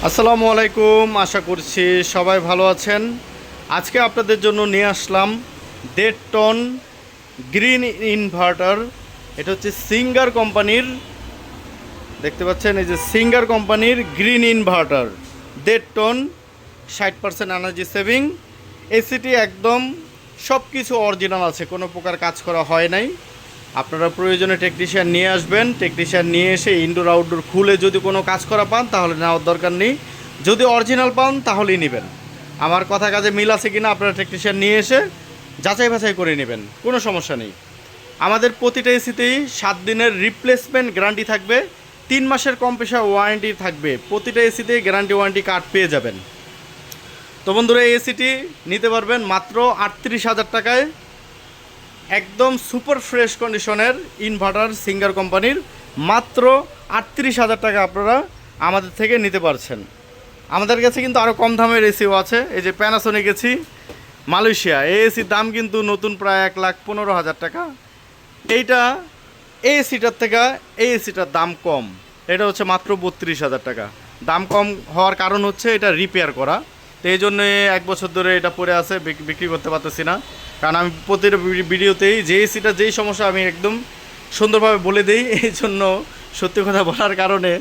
আসসালামু আলাইকুম, আশা করছি সবাই ভালো আছেন। আজকে আপনাদের জন্য নিয়ে আসলাম ডেটটন গ্রিন ইনভার্টার। এটা হচ্ছে সিঙ্গার কোম্পানির, দেখতে পাচ্ছেন এই যে সিঙ্গার কোম্পানির গ্রিন ইনভার্টার ডেটটন 60% এনার্জি সেভিং। এসিটি একদম সব কিছু অরিজিনাল আছে, কোনো প্রকার কাজ করা হয় নাই। আপনারা প্রয়োজনে টেকনিশিয়ান নিয়ে আসবেন, টেকনিশিয়ান নিয়ে এসে ইনডোর আউটডোর খুলে যদি কোনো কাজ করা পান তাহলে নেওয়ার দরকার নেই, যদি অরিজিনাল পান তাহলেই নেবেন। আমার কথা কাজে মিল আছে কিনা আপনারা টেকনিশিয়ান নিয়ে এসে যাচাই বাছাই করে নেবেন, কোনো সমস্যা নেই। আমাদের প্রতিটা এসিতেই 7 দিনের রিপ্লেসমেন্ট গ্যারান্টি থাকবে, 3 মাসের কম্প্রেসার ওয়ারেন্টি থাকবে। প্রতিটা এসিতেই গ্যারান্টি ওয়ারেন্টি কার্ড পেয়ে যাবেন। তো বন্ধুরা, এই এসিটি নিতে পারবেন মাত্র 38,000 টাকায়। একদম সুপার ফ্রেশ কন্ডিশনের ইনভার্টার সিঙ্গার কোম্পানির, মাত্র 38,000 টাকা আপনারা আমাদের থেকে নিতে পারছেন। আমাদের কাছে কিন্তু আরও কম দামের এসিও আছে। এই যে প্যানাসোনিক এসি মালয়েশিয়া, এই এসির দাম কিন্তু নতুন প্রায় 1,15,000 টাকা। এইটা এই এসিটার থেকে এই এসিটার দাম কম, এটা হচ্ছে মাত্র 32,000 টাকা। দাম কম হওয়ার কারণ হচ্ছে এটা রিপেয়ার করা, তো এই জন্যে 1 বছর ধরে এটা পড়ে আছে, বিক্রি করতে পারতেছি না। কারণ আমি প্রতিটা ভিডিওতেই যে এসিটা যেই সমস্যা আমি একদম সুন্দরভাবে বলে দিই, এই জন্য সত্যি কথা বলার কারণে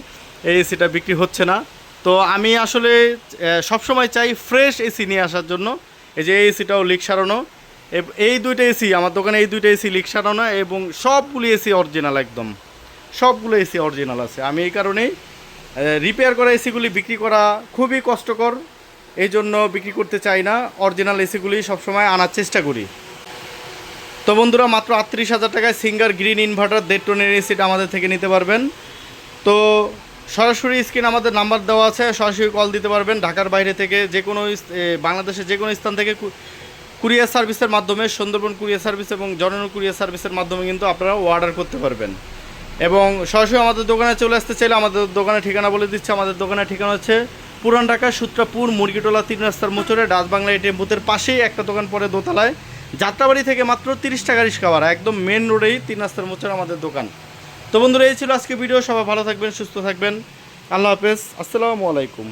এই এসিটা বিক্রি হচ্ছে না। তো আমি আসলে সবসময় চাই ফ্রেশ এসি নিয়ে আসার জন্য। এই যে এই এসিটাও লিক সারানো, এই দুইটা এসি আমার দোকানে, এই দুইটা এসি লিক সারানো এবং সবগুলো এসি অরিজিনাল, একদম সবগুলো এসি অরিজিনাল আছে। আমি এই কারণেই রিপেয়ার করা এসিগুলি বিক্রি করা খুবই কষ্টকর, এই জন্য বিক্রি করতে চাই না। অরিজিনাল এসিগুলি সবসময় আনার চেষ্টা করি। তো বন্ধুরা, মাত্র 38,000 টাকায় সিঙ্গার গ্রিন ইনভার্টার ডেটটনের এসিটা আমাদের থেকে নিতে পারবেন। তো সরাসরি স্ক্রিন আমাদের নাম্বার দেওয়া আছে, সরাসরি কল দিতে পারবেন। ঢাকার বাইরে থেকে যে কোনো বাংলাদেশের যে কোনো স্থান থেকে কুরিয়ার সার্ভিসের মাধ্যমে, সুন্দরবন কুরিয়ার সার্ভিস এবং জনন কুরিয়ার সার্ভিসের মাধ্যমে কিন্তু আপনারা অর্ডার করতে পারবেন। এবং সরাসরি আমাদের দোকানে চলে আসতে চাইলে আমাদের দোকানের ঠিকানা বলে দিচ্ছে। আমাদের দোকানের ঠিকানা হচ্ছে পুরান ঢাকা সূত্রাপুর মুরগিটোলা 3 রাস্তার মোচরে ডাচ বাংলা এটিএম বুথের পাশেই একটা দোকান পরে দোতলায়, যাত্রাবাড়ি থেকে মাত্র 30 টাকা রিক্সা ভাড়া, একদম মেন রোডেই 3 রাস্তার মোচরে আমাদের দোকান। তো বন্ধুরা, এই ছিল আজকে ভিডিও। সবাই ভালো থাকবেন, সুস্থ থাকবেন। আল্লাহ হাফেজ, আসসালামু আলাইকুম।